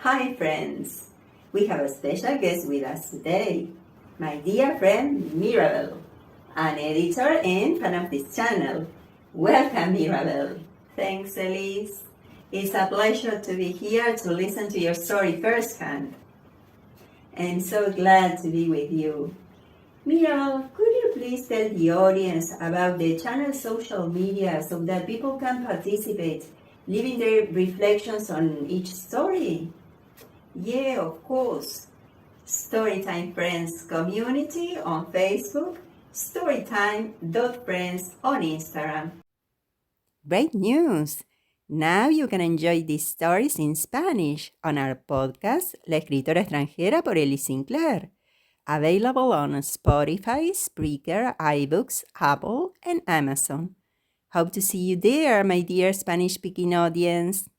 Hi friends! We have a special guest with us today, my dear friend Mirabel, an editor and fan of this channel. Welcome Mirabel! Thanks Elise. It's a pleasure to be here to listen to your story firsthand. I'm so glad to be with you. Mirabel, could you please tell the audience about the channel's social media so that people can participate, leaving their reflections on each story? Yeah, of course. Storytime Friends community on Facebook, storytime.friends on Instagram. Great news! Now you can enjoy these stories in Spanish on our podcast La Escritora Extranjera por Ellie Sinclair, available on Spotify, Spreaker, iBooks, Apple, and Amazon. Hope to see you there, my dear Spanish-speaking audience.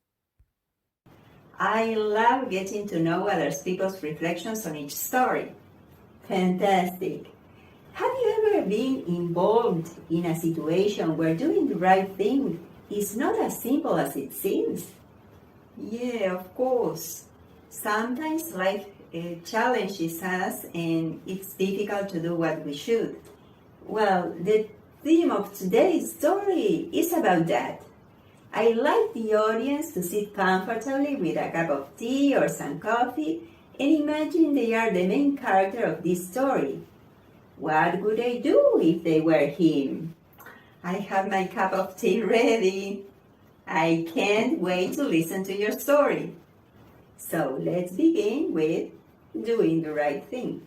I love getting to know other people's reflections on each story. Fantastic! Have you ever been involved in a situation where doing the right thing is not as simple as it seems? Yeah, of course. Sometimes life challenges us and it's difficult to do what we should. Well, the theme of today's story is about that. I'd like the audience to sit comfortably with a cup of tea or some coffee and imagine they are the main character of this story. What would they do if they were him? I have my cup of tea ready. I can't wait to listen to your story. So let's begin with doing the right thing.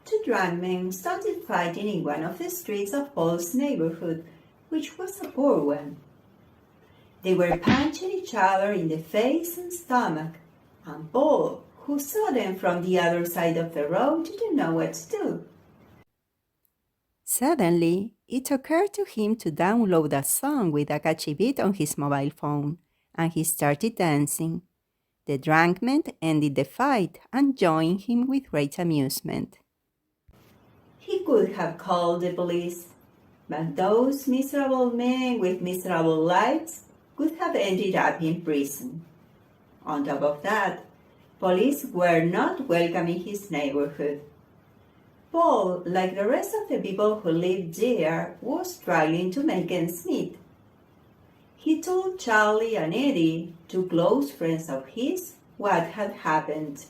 Two drunk men started fighting in one of the streets of Paul's neighborhood, which was a poor one. They were punching each other in the face and stomach, and Paul, who saw them from the other side of the road, didn't know what to do. Suddenly, it occurred to him to download a song with a catchy beat on his mobile phone, and he started dancing. The drunk men ended the fight and joined him with great amusement. He could have called the police, but those miserable men with miserable lives could have ended up in prison. On top of that, police were not welcome in his neighborhood. Paul, like the rest of the people who lived there, was struggling to make ends meet. He told Charlie and Eddie, two close friends of his, what had happened,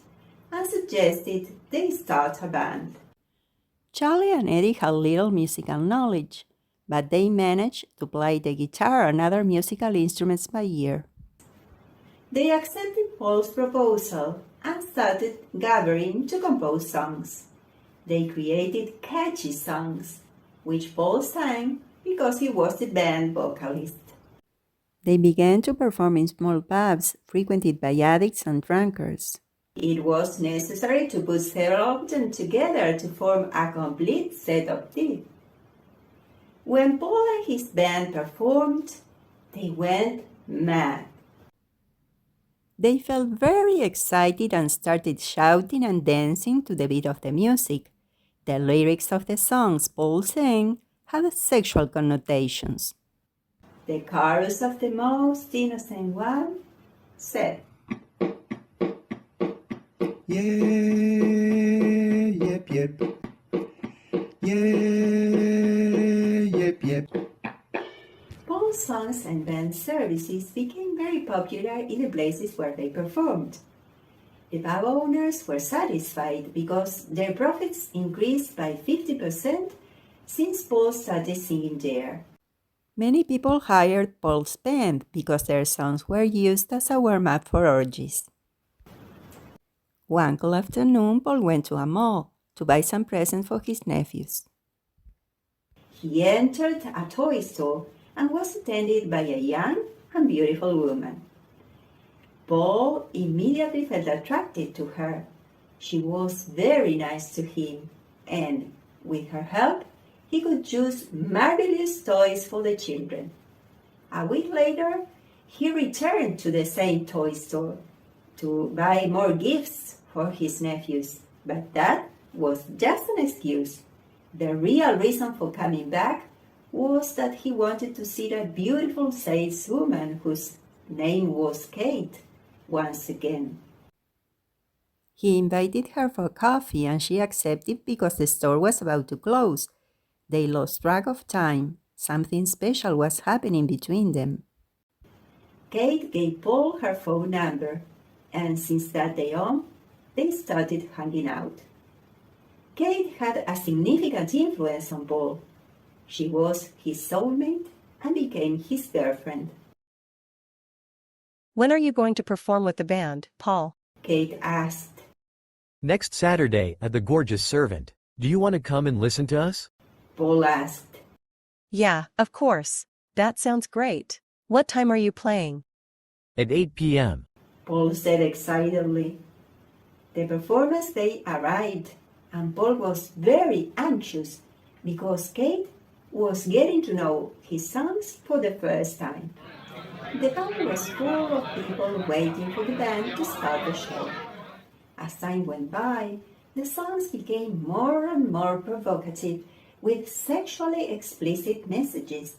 and suggested they start a band. Charlie and Eddie had little musical knowledge, but they managed to play the guitar and other musical instruments by ear. They accepted Paul's proposal and started gathering to compose songs. They created catchy songs, which Paul sang because he was the band vocalist. They began to perform in small pubs frequented by addicts and drunkards. It was necessary to put several of them together to form a complete set of teeth. When Paul and his band performed, they went mad. They felt very excited and started shouting and dancing to the beat of the music. The lyrics of the songs Paul sang had sexual connotations. The chorus of the most innocent one said, Yeah, yep, yep. Yeah, yep, yep. Paul's songs and band services became very popular in the places where they performed. The pub owners were satisfied because their profits increased by 50% since Paul started singing there. Many people hired Paul's band because their songs were used as a warm-up for orgies. One cool afternoon, Paul went to a mall to buy some presents for his nephews. He entered a toy store and was attended by a young and beautiful woman. Paul immediately felt attracted to her. She was very nice to him, and with her help, he could choose marvelous toys for the children. A week later, he returned to the same toy store to buy more gifts for his nephews, but that was just an excuse. The real reason for coming back was that he wanted to see that beautiful saleswoman whose name was Kate once again. He invited her for coffee and she accepted because the store was about to close. They lost track of time. Something special was happening between them. Kate gave Paul her phone number, and since that day on, they started hanging out. Kate had a significant influence on Paul. She was his soulmate and became his girlfriend. When are you going to perform with the band, Paul? Kate asked. Next Saturday at the Gorgeous Servant. Do you want to come and listen to us? Paul asked. Yeah, of course. That sounds great. What time are you playing? At 8 p.m. Paul said excitedly. The performance day arrived, and Paul was very anxious because Kate was getting to know his songs for the first time. The band was full of people waiting for the band to start the show. As time went by, the songs became more and more provocative with sexually explicit messages,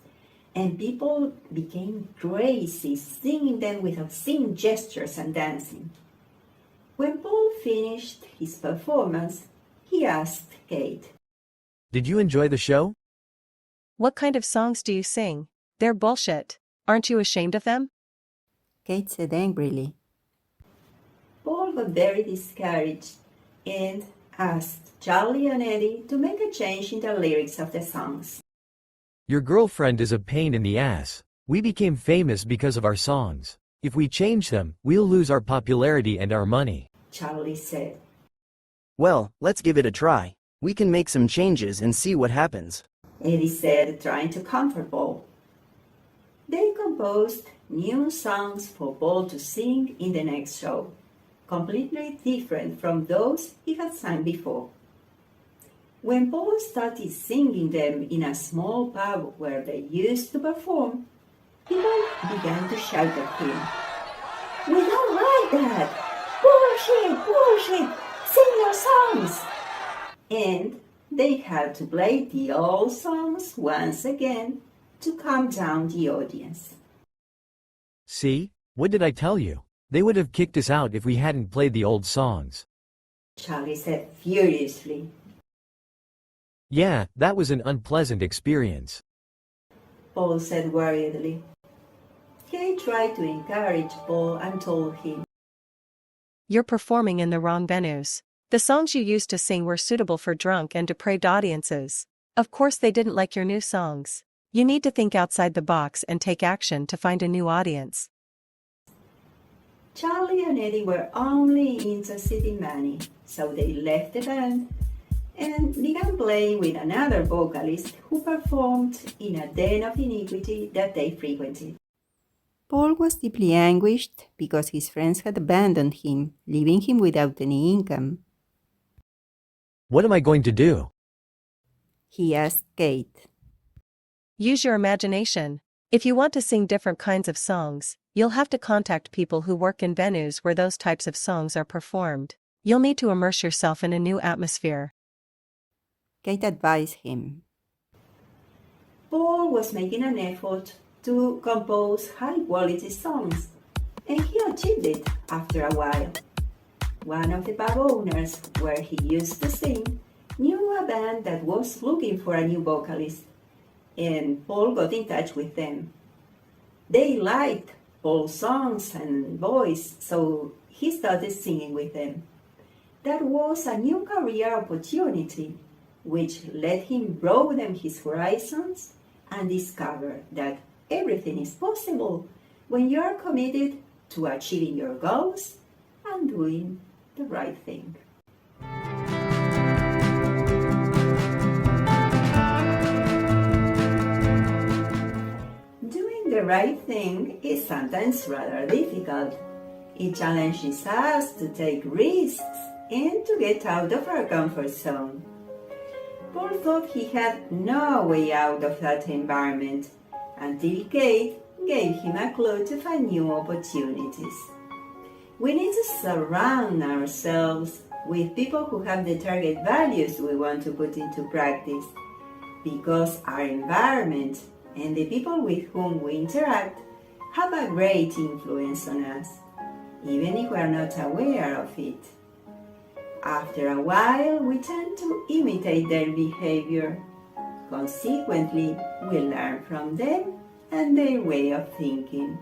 and people became crazy singing them with obscene gestures and dancing. When Paul finished his performance, he asked Kate, Did you enjoy the show? What kind of songs do you sing? They're bullshit. Aren't you ashamed of them? Kate said angrily. Paul got very discouraged and asked Charlie and Eddie to make a change in the lyrics of the songs. Your girlfriend is a pain in the ass. We became famous because of our songs. If we change them, we'll lose our popularity and our money. Charlie said. Well, let's give it a try. We can make some changes and see what happens. Eddie said, trying to comfort Paul. They composed new songs for Paul to sing in the next show, completely different from those he had sung before. When Paul started singing them in a small pub where they used to perform, people began to shout at him, "We don't like that! Bullshit! Bullshit! Sing your songs!" And they had to play the old songs once again to calm down the audience. See? What did I tell you? They would have kicked us out if we hadn't played the old songs. Charlie said furiously. Yeah, that was an unpleasant experience. Paul said worriedly. Kate tried to encourage Paul and told him, You're performing in the wrong venues. The songs you used to sing were suitable for drunk and depraved audiences. Of course they didn't like your new songs. You need to think outside the box and take action to find a new audience. Charlie and Eddie were only interested in money, so they left the band and began playing with another vocalist who performed in a den of iniquity that they frequented. Paul was deeply anguished because his friends had abandoned him, leaving him without any income. What am I going to do? He asked Kate. Use your imagination. If you want to sing different kinds of songs, you'll have to contact people who work in venues where those types of songs are performed. You'll need to immerse yourself in a new atmosphere. Kate advised him. Paul was making an effort to compose high-quality songs, and he achieved it after a while. One of the pub owners where he used to sing knew a band that was looking for a new vocalist, and Paul got in touch with them. They liked Paul's songs and voice, so he started singing with them. That was a new career opportunity, which let him broaden his horizons and discover that everything is possible when you are committed to achieving your goals and doing the right thing. Doing the right thing is sometimes rather difficult. It challenges us to take risks and to get out of our comfort zone. Paul thought he had no way out of that environment until Kate gave him a clue to find new opportunities. We need to surround ourselves with people who have the target values we want to put into practice, because our environment and the people with whom we interact have a great influence on us, even if we are not aware of it. After a while, we tend to imitate their behavior. Consequently, we learn from them and their way of thinking.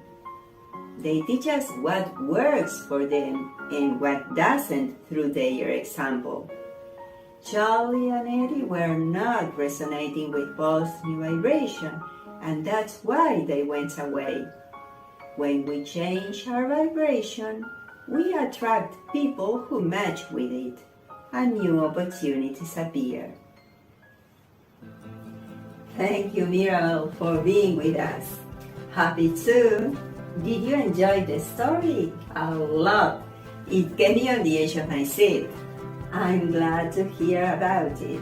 They teach us what works for them and what doesn't through their example. Charlie and Eddie were not resonating with Paul's new vibration, and that's why they went away. When we change our vibration, we attract people who match with it, and new opportunities appear. Thank you, Mirabel, for being with us. Happy too. Did you enjoy the story? A lot. It kept me on the edge of my seat. I'm glad to hear about it.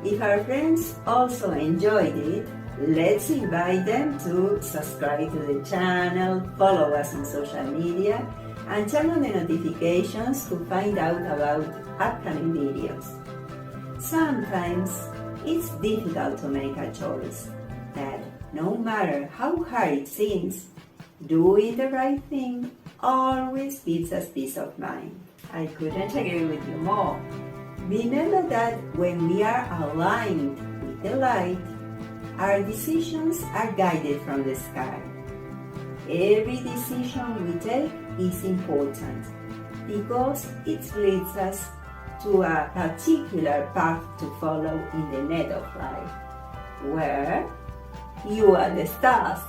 If our friends also enjoyed it, let's invite them to subscribe to the channel, follow us on social media, and turn on the notifications to find out about upcoming videos. Sometimes it's difficult to make a choice, but no matter how hard it seems, doing the right thing always gives us peace of mind. I couldn't agree with you more. Remember that when we are aligned with the light, our decisions are guided from the sky. Every decision we take is important because it leads us to a particular path to follow in the net of life, where you are the stars.